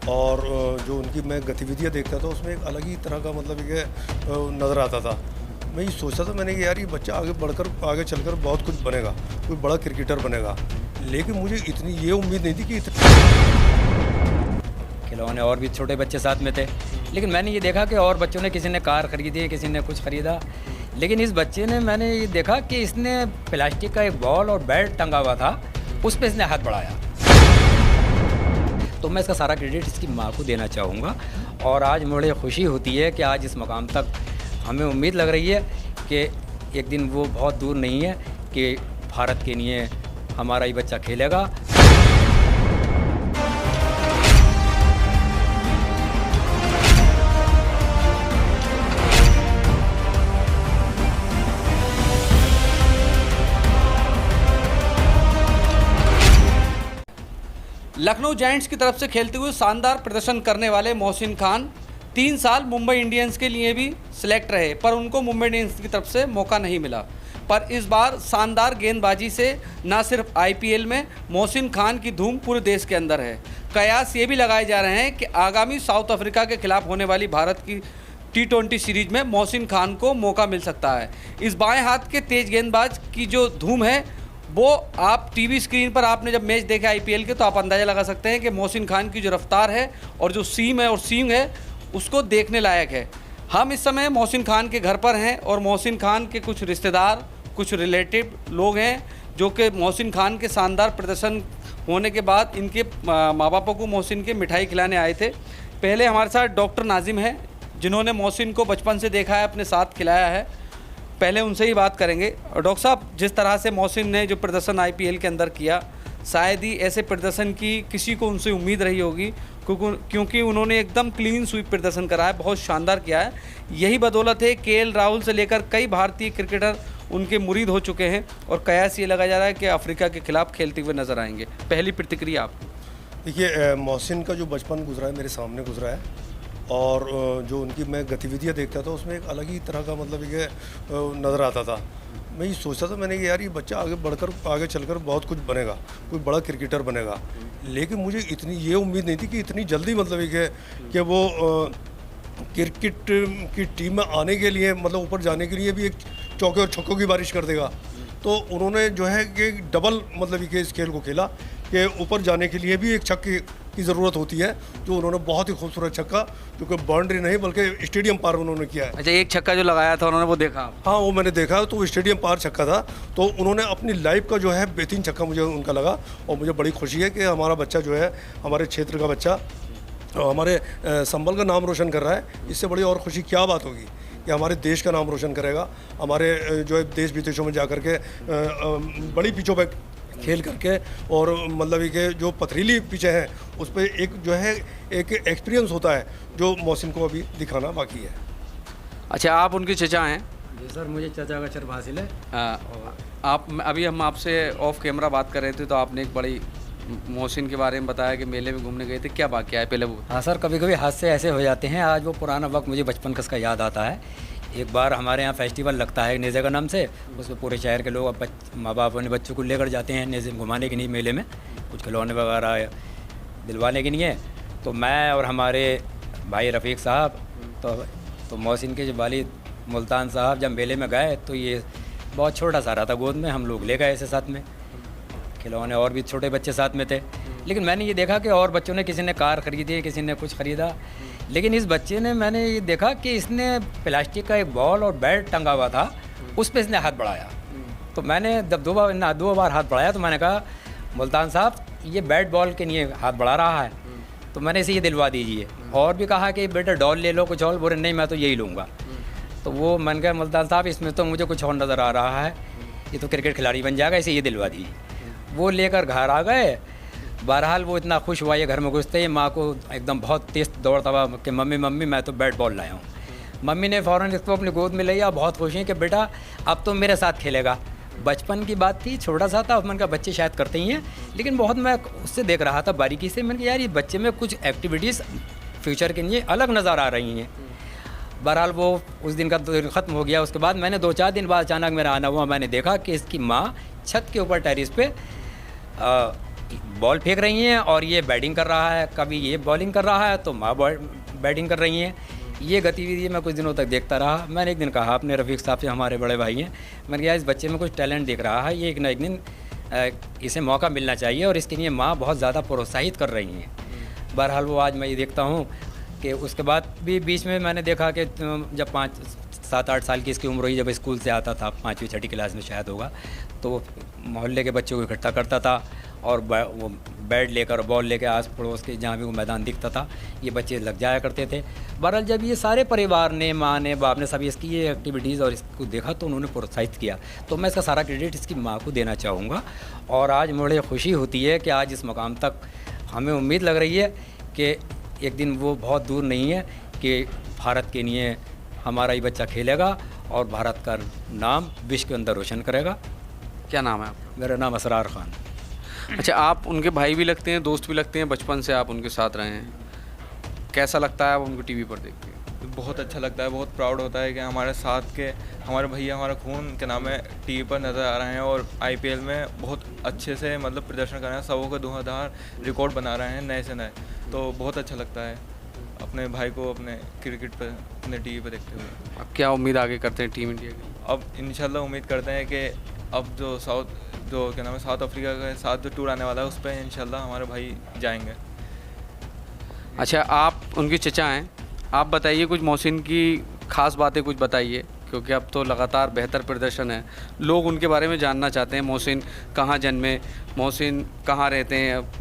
और जो उनकी मैं गतिविधियाँ देखता था उसमें एक अलग ही तरह का मतलब ये नज़र आता था। मैं ये सोचता था मैंने कि यार ये बच्चा आगे चलकर बहुत कुछ बनेगा, कोई बड़ा क्रिकेटर बनेगा। लेकिन मुझे इतनी ये उम्मीद नहीं थी कि खिलौने और भी छोटे बच्चे साथ में थे, लेकिन मैंने ये देखा कि और बच्चों ने, किसी ने कार खरीदी है, किसी ने कुछ ख़रीदा, लेकिन इस बच्चे ने, मैंने ये देखा कि इसने प्लास्टिक का एक बॉल और बैट टंगा हुआ था, उस पर इसने हाथ बढ़ाया। तो मैं इसका सारा क्रेडिट इसकी माँ को देना चाहूँगा। और आज मुझे खुशी होती है कि आज इस मकाम तक हमें उम्मीद लग रही है कि एक दिन वो बहुत दूर नहीं है कि भारत के लिए हमारा ये बच्चा खेलेगा। लखनऊ जायंट्स की तरफ से खेलते हुए शानदार प्रदर्शन करने वाले मोहसिन खान 3 साल मुंबई इंडियंस के लिए भी सिलेक्ट रहे, पर उनको मुंबई इंडियंस की तरफ से मौका नहीं मिला। पर इस बार शानदार गेंदबाजी से न सिर्फ आईपीएल में मोहसिन खान की धूम पूरे देश के अंदर है, कयास ये भी लगाए जा रहे हैं कि आगामी साउथ अफ्रीका के खिलाफ होने वाली भारत की T20 सीरीज में मोहसिन खान को मौका मिल सकता है। इस बाएं हाथ के तेज गेंदबाज की जो धूम है वो आप टीवी स्क्रीन पर आपने जब मैच देखे आईपीएल के तो आप अंदाज़ा लगा सकते हैं कि मोहसिन खान की जो रफ्तार है और जो सीम है और स्विंग है उसको देखने लायक है। हम इस समय मोहसिन खान के घर पर हैं और मोहसिन खान के कुछ रिश्तेदार, कुछ रिलेटिव लोग हैं जो कि मोहसिन खान के शानदार प्रदर्शन होने के बाद इनके माँ बापों को मोहसिन के मिठाई खिलाने आए थे। पहले हमारे साथ डॉक्टर नाजिम है जिन्होंने मोहसिन को बचपन से देखा है, अपने साथ खिलाया है। पहले उनसे ही बात करेंगे। डॉक्टर साहब, जिस तरह से मोहसिन ने जो प्रदर्शन आईपीएल के अंदर किया, शायद ही ऐसे प्रदर्शन की किसी को उनसे उम्मीद रही होगी, क्योंकि उन्होंने एकदम क्लीन स्वीप प्रदर्शन करा है, बहुत शानदार किया है। यही बदौलत है केएल राहुल से लेकर कई भारतीय क्रिकेटर उनके मुरीद हो चुके हैं और कयास ये लगाया जा रहा है कि अफ्रीका के खिलाफ खेलते हुए नजर आएंगे। पहली प्रतिक्रिया आप। देखिए, मोहसिन का जो बचपन गुजरा है मेरे सामने गुजरा है और जो उनकी मैं गतिविधियाँ देखता था उसमें एक अलग ही तरह का मतलब ये नज़र आता था। मैं ये सोचता था मैंने कि यार ये बच्चा आगे चलकर बहुत कुछ बनेगा, कोई बड़ा क्रिकेटर बनेगा। लेकिन मुझे इतनी ये उम्मीद नहीं थी कि इतनी जल्दी मतलब कि वो क्रिकेट की टीम में आने के लिए, मतलब ऊपर जाने के लिए भी एक चौके और छक्कों की बारिश कर देगा। तो उन्होंने जो है कि डबल मतलब कि इस खेल को खेला कि ऊपर जाने के लिए भी एक छक्के की ज़रूरत होती है, जो उन्होंने बहुत ही खूबसूरत छक्का, क्योंकि बाउंड्री नहीं बल्कि स्टेडियम पार उन्होंने किया है। अच्छा, एक छक्का जो लगाया था उन्होंने वो देखा? हाँ, वो मैंने देखा, तो स्टेडियम पार छक्का था। तो उन्होंने अपनी लाइफ का जो है बेहतरीन छक्का मुझे उनका लगा और मुझे बड़ी खुशी है कि हमारा बच्चा जो है, हमारे क्षेत्र का बच्चा हमारे संभल का नाम रोशन कर रहा है। इससे बड़ी और खुशी क्या बात होगी कि हमारे देश का नाम रोशन करेगा, हमारे जो है देश विदेशों में जा कर के बड़ी पिचों पर खेल करके, और मतलब कि जो पथरीली पिचें हैं उस पर एक जो है एक एक्सपीरियंस होता है जो मोहसिन को अभी दिखाना बाकी है। अच्छा, आप उनके चचा हैं? जी सर, मुझे चचा का शर्फ हासिल है। आप अभी हम आपसे ऑफ कैमरा बात कर रहे थे तो आपने एक बड़ी मोहसिन के बारे में बताया कि मेले में घूमने गए थे, क्या वाक़या है पहले वो? हाँ सर, कभी कभी हादसे ऐसे हो जाते हैं। आज वो पुराना वक्त मुझे बचपन का इसका याद आता है। एक बार हमारे यहाँ फेस्टिवल लगता है नेज़े का नाम से, उसमें पूरे शहर के लोग माँ बाप अपने बच्चों को लेकर जाते हैं नेज़े घुमाने के लिए, मेले में कुछ खिलौने वगैरह दिलवाने के लिए। तो मैं और हमारे भाई रफ़ीक साहब तो मोहसिन के जो वालिद मुल्तान साहब जब मेले में गए तो ये बहुत छोटा सा रहा था, गोद में हम लोग ले गए ऐसे साथ में। खिलौने और भी छोटे बच्चे साथ में थे, लेकिन मैंने ये देखा कि और बच्चों ने, किसी ने कार ख़रीदी है, किसी ने कुछ ख़रीदा, लेकिन इस बच्चे ने, मैंने ये देखा कि इसने प्लास्टिक का एक बॉल और बैट टंगा हुआ था, उस पर इसने हाथ बढ़ाया। तो मैंने जब दो बार हाथ बढ़ाया तो मैंने कहा, मुल्तान साहब ये बैट बॉल के लिए हाथ बढ़ा रहा है, तो मैंने इसे ये दिलवा दीजिए। और भी कहा कि बेटा डॉल ले लो कुछ और, बोले नहीं मैं तो यही लूँगा। तो वो मैंने कहा, मुल्तान साहब इसमें तो मुझे कुछ और नज़र आ रहा है, ये तो क्रिकेट खिलाड़ी बन जाएगा, इसे ये दिलवा दीजिए। वो लेकर घर आ गए। बहरहाल वो इतना खुश हुआ, ये घर में घुसते ही माँ को एकदम बहुत तेज़ दौड़ता हुआ कि मम्मी मैं तो बैट बॉल लाया हूँ। मम्मी ने फ़ौरन इसको अपनी गोद में लिया, बहुत खुश हैं कि बेटा अब तो मेरे साथ खेलेगा। बचपन की बात थी, छोटा सा था, मैंने कहा बच्चे शायद करते ही हैं, लेकिन बहुत मैं उससे देख रहा था बारीकी से। मैंने कहा यार ये बच्चे में कुछ एक्टिविटीज़ फ्यूचर के लिए अलग नज़र आ रही हैं। बहरहाल वो उस दिन का दिन ख़त्म हो गया। उसके बाद मैंने 2-4 दिन बाद अचानक मेरा आना हुआ, मैंने देखा कि इसकी माँ छत के ऊपर टेरिस पे बॉल फेंक रही हैं और ये बैटिंग कर रहा है, कभी ये बॉलिंग कर रहा है तो माँ बैटिंग कर रही हैं। ये गतिविधि मैं कुछ दिनों तक देखता रहा। मैंने एक दिन कहा अपने रफ़ीक साहब से, हमारे बड़े भाई हैं, मैंने कहा इस बच्चे में कुछ टैलेंट दिख रहा है, ये एक ना एक दिन इसे मौका मिलना चाहिए और इसके लिए माँ बहुत ज़्यादा प्रोत्साहित कर रही हैं। बहरहाल वो आज मैं ये देखता हूँ कि उसके बाद भी बीच में मैंने देखा कि जब 5-7-8 साल की इसकी उम्र हुई, जब स्कूल से आता था 5वीं-6ठी क्लास में शायद होगा, तो मोहल्ले के बच्चों को इकट्ठा करता था और वो बैट लेकर बॉल लेकर आस पड़ोस के जहाँ भी वो मैदान दिखता था ये बच्चे लग जाया करते थे। बहरहाल जब ये सारे परिवार ने, माँ ने, बाप ने सभी इसकी ये एक्टिविटीज़ और इसको देखा तो उन्होंने प्रोत्साहित किया, तो मैं इसका सारा क्रेडिट इसकी माँ को देना चाहूँगा। और आज मुझे खुशी होती है कि आज इस मुकाम तक हमें उम्मीद लग रही है कि एक दिन वो बहुत दूर नहीं है कि भारत के लिए हमारा ही बच्चा खेलेगा और भारत का नाम विश्व के अंदर रोशन करेगा। क्या नाम है आपका? मेरा नाम असरार खान। अच्छा, आप उनके भाई भी लगते हैं, दोस्त भी लगते हैं, बचपन से आप उनके साथ रहे हैं, कैसा लगता है आप उनको टीवी पर देखते हैं? बहुत अच्छा लगता है, बहुत प्राउड होता है कि हमारे साथ के हमारे भैया, हमारा खून के नाम है टीवी पर नज़र आ रहे हैं और आईपीएल में बहुत अच्छे से मतलब प्रदर्शन कर रहे हैं, सबों का धुआंधार रिकॉर्ड बना रहे हैं नए से नए। तो बहुत अच्छा लगता है अपने भाई को अपने क्रिकेट पर अपने टीवी पर देखते हुए। अब क्या उम्मीद आगे करते हैं टीम इंडिया की? अब इंशाल्लाह उम्मीद करते हैं कि अब जो साउथ अफ्रीका के साथ जो टूर आने वाला है उस पर इंशाल्लाह हमारे भाई जाएंगे। अच्छा, आप उनके चचा हैं, आप बताइए कुछ मोहसिन की ख़ास बातें कुछ बताइए, क्योंकि अब तो लगातार बेहतर प्रदर्शन है, लोग उनके बारे में जानना चाहते हैं। मोहसिन कहाँ जन्मे, मोहसिन कहाँ रहते हैं अब?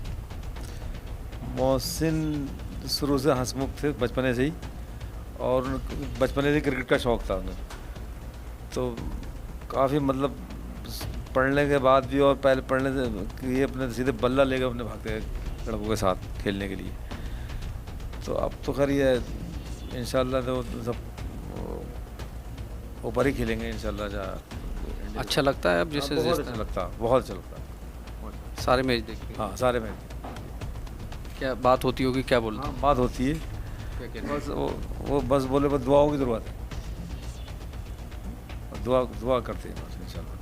मोहसिन शुरू से हंसमुख थे बचपने से ही, और बचपने से क्रिकेट का शौक़ था उन्हें, तो काफ़ी मतलब पढ़ने के बाद भी और पहले पढ़ने से ये अपने सीधे बल्ला लेकर अपने भागते हैं लड़कों के साथ खेलने के लिए। तो अब तो खैर ये इंशाल्लाह तो सब ऊपर ही खेलेंगे इंशाल्लाह। जहाँ अच्छा लगता है अब जैसे बहुत अच्छा लगता, बहुत अच्छा लगता। सारे मैच देखते हैं? हाँ, सारे मैच। क्या बात होती होगी, क्या बोलते हाँ, बात होती है, क्या कहते हैं? बस वो बस बोले बस दुआओं की ज़रूरत है, दुआ करते हैं बस इंशाल्लाह।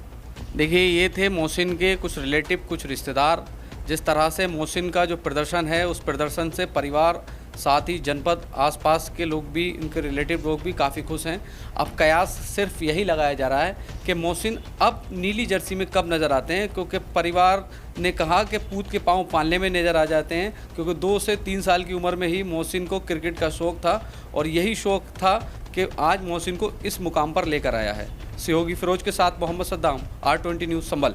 देखिए, ये थे मोहसिन के कुछ रिलेटिव, कुछ रिश्तेदार। जिस तरह से मोहसिन का जो प्रदर्शन है, उस प्रदर्शन से परिवार, साथ ही जनपद, आसपास के लोग भी, इनके रिलेटिव लोग भी काफ़ी खुश हैं। अब कयास सिर्फ यही लगाया जा रहा है कि मोहसिन अब नीली जर्सी में कब नज़र आते हैं, क्योंकि परिवार ने कहा कि पूत के पाँव पालने में नज़र आ जाते हैं, क्योंकि 2 से 3 साल की उम्र में ही मोहसिन को क्रिकेट का शौक़ था और यही शौक़ था कि आज मोहसिन को इस मुकाम पर लेकर आया है। सहयोगी फिरोज के साथ मोहम्मद सद्दाम, R20 न्यूज़, संभल।